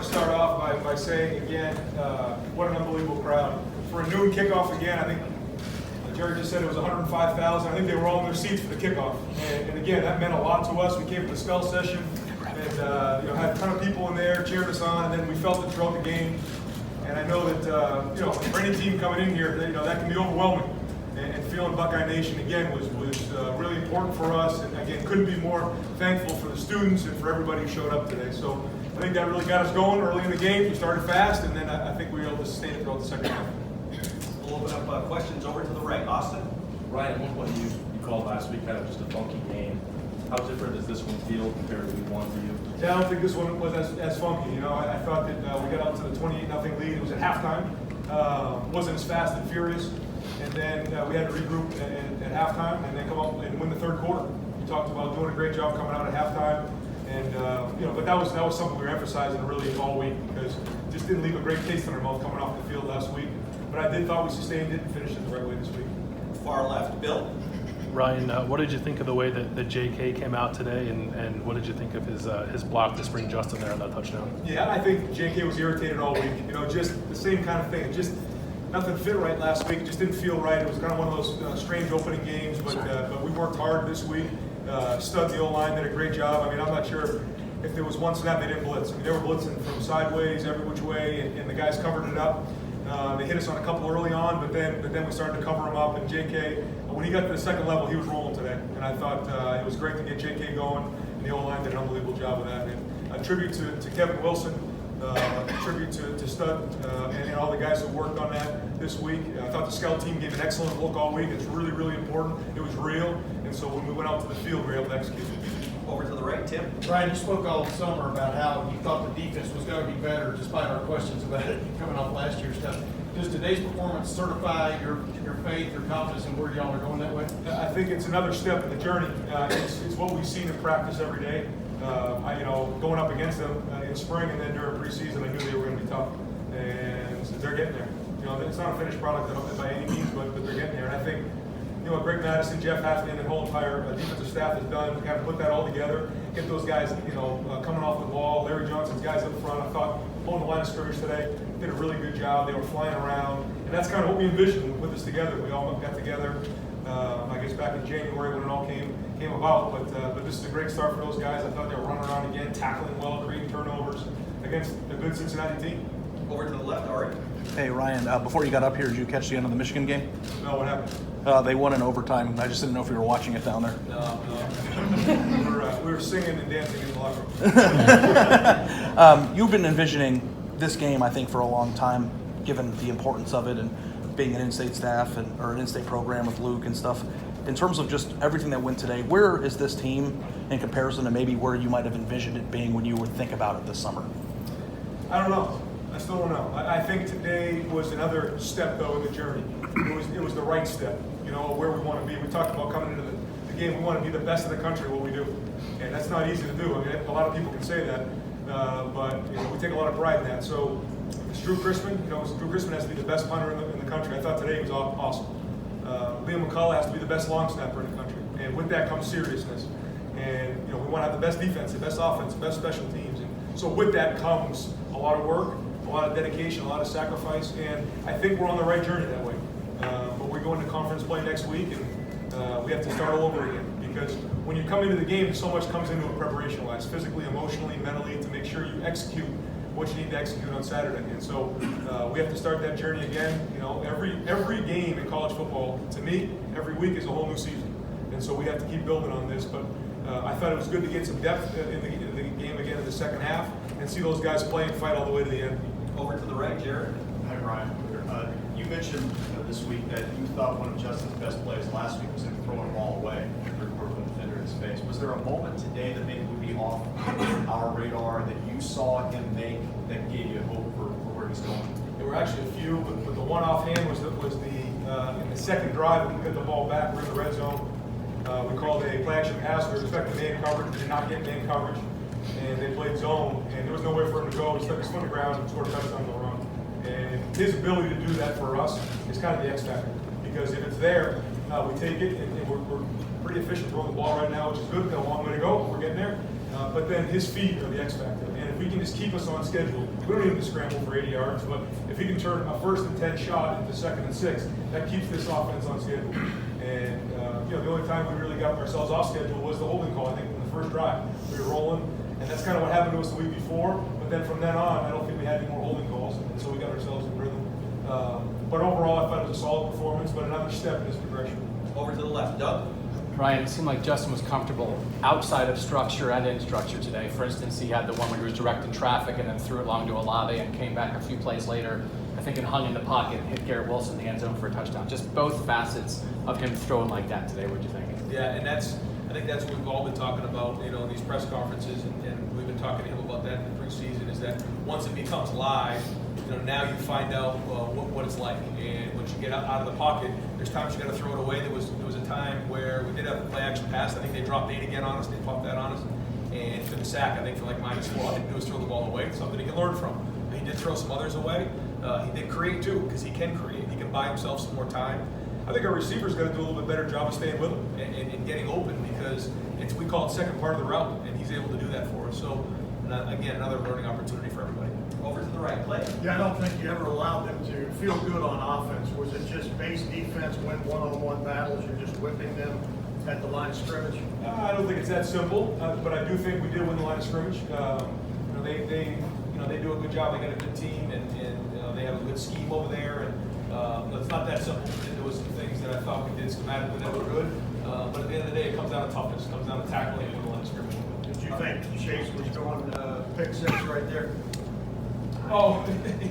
wanted to start off by saying again, what an unbelievable crowd. For a noon kickoff again, I think Jerry just said it was 105,000. I think they were all in their seats for the kickoff. And again, that meant a lot to us. We came to the Skull session and had a ton of people in there cheering us on, and then we felt it throughout the game. And I know that for any team coming in here, that can be overwhelming. And feeling Buckeye Nation again was really important for us. And again, couldn't be more thankful for the students and for everybody who showed up today. So I think that really got us going early in the game. We started fast, and then I think we were able to sustain it throughout the second half. We'll open up questions over to the right. Austin? Ryan, at one point you called last week kind of just a funky game. How different does this one feel compared to week one for you? Yeah, I don't think this one was as funky. I thought that we got out to the 28-0 lead. It was at halftime. Wasn't as fast and furious. And then we had to regroup at halftime and then come up and win the third quarter. We talked about doing a great job coming out at halftime. And but that was something we were emphasizing really all week because it just didn't leave a great taste in our mouth coming off the field last week. But I thought we sustained it and finished it the right way this week. Far left, Bill? Ryan, what did you think of the way that JK came out today, and what did you think of his block to bring Justin there on that touchdown? Yeah, I think JK was irritated all week. Just the same kind of thing. Just nothing fit right last week. It just didn't feel right. It was kind of one of those strange opening games, but we worked hard this week. Stud, the O-line, did a great job. I'm not sure if there was one snap they didn't blitz. They were blitzing from sideways, every which way, and the guys covered it up. They hit us on a couple early on, but then we started to cover them up. And JK, when he got to the second level, he was rolling today. And I thought it was great to get JK going, and the O-line did an unbelievable job with that. And a tribute to Kevin Wilson, a tribute to Stud, and all the guys who worked on that this week. I thought the scout team gave an excellent look all week. It's really, really important. It was real, and so when we went out to the field, we were able to execute. Over to the right, Tim. Ryan, you spoke all summer about how you thought the defense was going to be better despite our questions about it coming off last year's stuff. Does today's performance certify your faith, your confidence in where y'all are going that way? I think it's another step in the journey. It's what we've seen in practice every day. Going up against them in spring and then during preseason, I knew they were going to be tough, and they're getting there. It's not a finished product by any means, but they're getting there. And I think what Greg Madison, Jeff Halfman, and the whole entire defensive staff has done to kind of put that all together, get those guys, coming off the ball. Larry Johnson's guys up front, I thought, holding the line of scrimmage today, did a really good job. They were flying around, and that's kind of what we envisioned when we put this together. We all got together, I guess back in January when it all came about. But this is a great start for those guys. I thought they were running around again, tackling well, creating turnovers against a good Cincinnati team. Over to the left, Ari. Hey, Ryan, before you got up here, did you catch the end of the Michigan game? No, what happened? They won in overtime. I just didn't know if you were watching it down there. No. we were singing and dancing in the locker room. You've been envisioning this game, I think, for a long time, given the importance of it and being an in-state staff or an in-state program with Luke and stuff. In terms of just everything that went today, where is this team in comparison to maybe where you might have envisioned it being when you would think about it this summer? I don't know. I still don't know. I think today was another step, though, in the journey. It was the right step, where we want to be. We talked about coming into the game, we want to be the best in the country at what we do. And that's not easy to do. A lot of people can say that, but we take a lot of pride in that. So it's Drew Chrisman. Drew Chrisman has to be the best punter in the country. I thought today he was awesome. Liam McCullough has to be the best long snapper in the country. And with that comes seriousness. And we want to have the best defense, the best offense, the best special teams. And so with that comes a lot of work, a lot of dedication, a lot of sacrifice, and I think we're on the right journey that way. But we're going to conference play next week, and we have to start all over again. Because when you come into the game, so much comes into it preparation-wise, physically, emotionally, mentally, to make sure you execute what you need to execute on Saturday. And so we have to start that journey again. Every game in college football, to me, every week is a whole new season. And so we have to keep building on this. But I thought it was good to get some depth in the game again in the second half and see those guys play and fight all the way to the end. Over to the right, Jared. Hi, Ryan. You mentioned this week that you thought one of Justin's best plays last week was him throwing the ball away after a quarter defender in his face. Was there a moment today that maybe would be off our radar that you saw him make that gave you hope for where he's going? There were actually a few, but the one offhand was in the second drive when we got the ball back. We're in the red zone. We called a play action pass. We were expecting man coverage. We did not get man coverage. And they played zone, and there was no way for him to go. He stuck his foot on the ground and scored a touchdown on the run. And his ability to do that for us is kind of the X factor. Because if it's there, we take it, and we're pretty efficient throwing the ball right now, which is good. We've got a long way to go, but we're getting there. But then his feet are the X factor. And if if he can just keep us on schedule, we don't even scramble for 80 yards, but if he can turn a 1st and 10 shot into 2nd and 6, that keeps this offense on schedule. And the only time we really got ourselves off schedule was the holding call. I think in the first drive we were rolling, and that's kind of what happened to us the week before. But then from then on, I don't think we had any more holding calls, and so we got ourselves in rhythm. But overall, I thought it was a solid performance, but another step in his progression. Over to the left, Doug. Ryan, it seemed like Justin was comfortable outside of structure and in structure today. For instance, he had the one where he was directing traffic and then threw it long to Olave and came back a few plays later, I think, and hung in the pocket and hit Garrett Wilson in the end zone for a touchdown. Just both facets of him throwing like that today. What'd you think? Yeah, and I think that's what we've all been talking about, in these press conferences, and we've been talking to him about that in the preseason, is that once it becomes live, now you find out what it's like. And once you get out of the pocket, there's times you got to throw it away. There was a time where we did have a play action pass. I think they dropped 8 again on us. They popped that on us, and took a sack. I think for like -4. All he did was throw the ball away. Something he can learn from. He did throw some others away. He did create too, because he can create. He can buy himself some more time. I think our receivers got to do a little bit better job of staying with him and getting open, because we call it second part of the route, and he's able to do that for us. So again, another learning opportunity for everybody. Over to the right, Clay. Yeah, I don't think you ever allowed them to feel good on offense. Was it just base defense, win one-on-one battles, you're just whipping them at the line of scrimmage? I don't think it's that simple, but I do think we did win the line of scrimmage. They do a good job. They got a good team, and they have a good scheme over there. And it's not that simple. There was some things that I thought we did schematically that were good, but at the end of the day, it comes down to toughness. It comes down to tackling and the line of scrimmage. Did you think Chase was going pick 6 right there? Oh,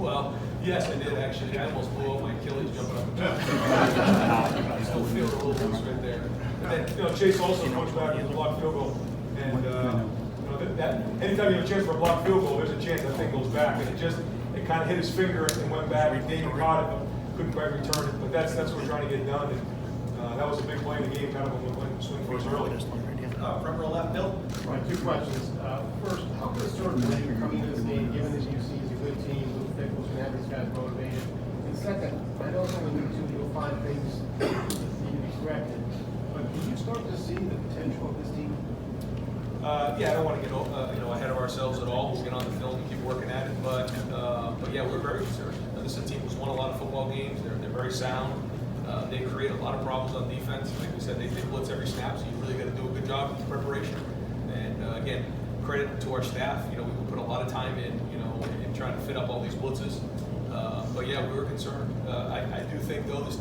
well, yes, I did actually. I almost blew up my Achilles jumping up and down. I still feel a little loose right there. And then, Chase also comes back with a blocked field goal. And, that anytime you have a chance for a blocked field goal, there's a chance that thing goes back. And it kind of hit his finger and went back. Damon caught it, but couldn't quite return it. But that's what we're trying to get done. And that was a big play in the game, kind of when we went to swing for us early. Front row left, Bill. Right, 2 questions. First, how concerned were you coming into this game, given that you see it's a good team, Luke Fickle's going to have these guys motivated? And second, I know it's only week 2, you'll find things that need to be corrected, but can you start to see the potential of this team? Yeah, I don't want to get ahead of ourselves at all. We'll get on the film and keep working at it. But yeah, we're very concerned. This is a team who's won a lot of football games. They're very sound. They create a lot of problems on defense. Like we said, they blitz every snap, so you really got to do a good job of preparation. And again, credit to our staff. We put a lot of time in trying to fit up all these blitzes. But yeah, we were concerned. I do think though this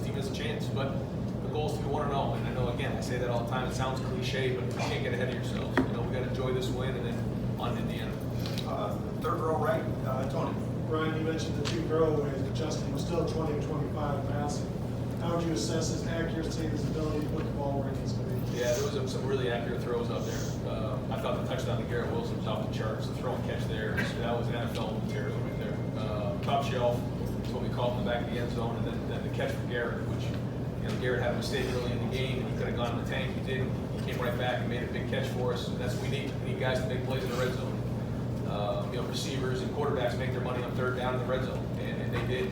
team has a chance. But the goal is to be 1-0. And I know, again, I say that all the time. It sounds cliche, but you can't get ahead of yourselves. We got to enjoy this win and then on to Indiana. Third row right, Tony. Brian, you mentioned the 2 throwaways, but Justin was still 20 of 25 passing. How would you assess his accuracy and his ability to put the ball where it needs to be? Yeah, there was some really accurate throws out there. I thought the touchdown to Garrett Wilson was off the charts. The throw and catch there, that was an NFL material right there. Top shelf, is what we call it in the back of the end zone, and then the catch for Garrett, which Garrett had a mistake early in the game, and he could have gone in the tank. He didn't. He came right back and made a big catch for us. And that's what we need. We need guys to make plays in the red zone. Receivers and quarterbacks make their money on 3rd down in the red zone, and they did.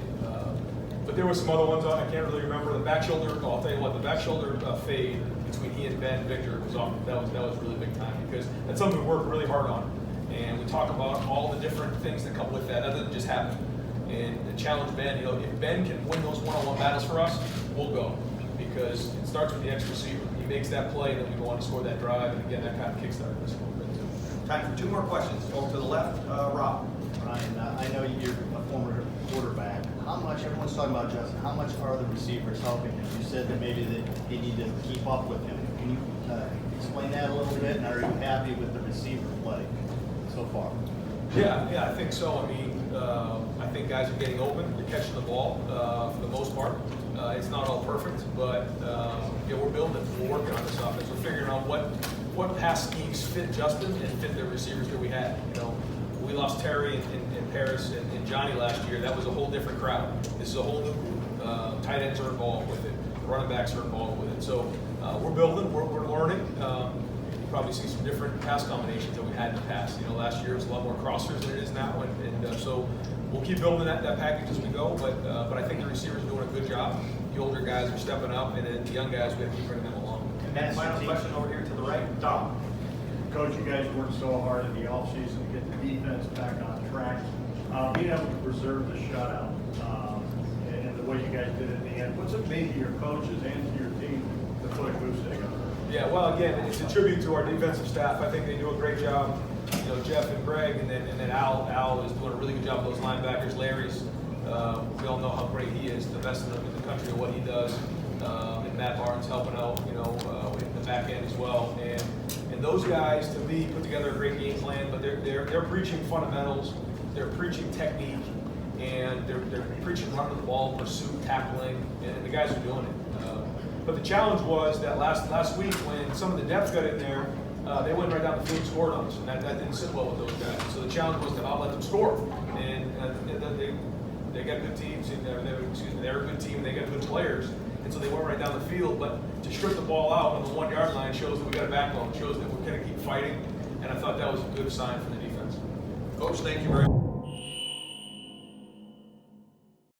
But there were some other ones I can't really remember. The back shoulder, I'll tell you what, the back shoulder fade between he and Ben Victor was off. That was really big time, because that's something we worked really hard on. And we talk about all the different things that come with that, other than just happen. And the challenge Ben, if Ben can win those one-on-one battles for us, we'll go. Because it starts with the X receiver. He makes that play, and then we go on to score that drive. And again, that kind of kickstarted this a little bit too. Time for 2 more questions. Over to the left, Rob. Ryan, I know you're a former quarterback. How much, everyone's talking about Justin, how much are the receivers helping him? You said that maybe they need to keep up with him. Can you explain that a little bit? And are you happy with the receiver play so far? Yeah, I think so. I think guys are getting open. They're catching the ball for the most part. It's not all perfect, but we're building. We're working on this offense. We're figuring out what pass schemes fit Justin and fit the receivers that we had. We lost Terry and Paris and Johnny last year. That was a whole different crowd. This is a whole new group. Tight ends are involved with it. Running backs are involved with it. So we're building. We're learning. You probably see some different pass combinations that we had in the past. Last year it was a lot more crossers than it is now, and so we'll keep building that package as we go. But I think the receivers are doing a good job. The older guys are stepping up, and then the young guys, we have to keep bringing them along. And then final question over here to the right, Dom. Coach, you guys worked so hard in the offseason to get the defense back on track. Being able to preserve the shutout and the way you guys did it in the end, what's it mean to your coaches and to your team to put a goose egg on? Yeah, well, again, it's a tribute to our defensive staff. I think they do a great job. You know, Jeff and Greg, and then Al is doing a really good job with those linebackers. Larry's, we all know how great he is, the best in the country at what he does. And Matt Barnes helping out, you know, in the back end as well. And those guys, to me, put together a great game plan. But they're preaching fundamentals, they're preaching technique, and they're preaching running the ball, pursuit, tackling, and the guys are doing it. But the challenge was that last week when some of the depth got in there, they went right down the field and scored on us, and that didn't sit well with those guys. So the challenge was to not let them score, and they got good teams, and they're a good team, and they got good players, and so they went right down the field. But to strip the ball out on the 1 yard line shows that we got a backbone, shows that we're going to keep fighting, and I thought that was a good sign for the defense. Coach, thank you very much.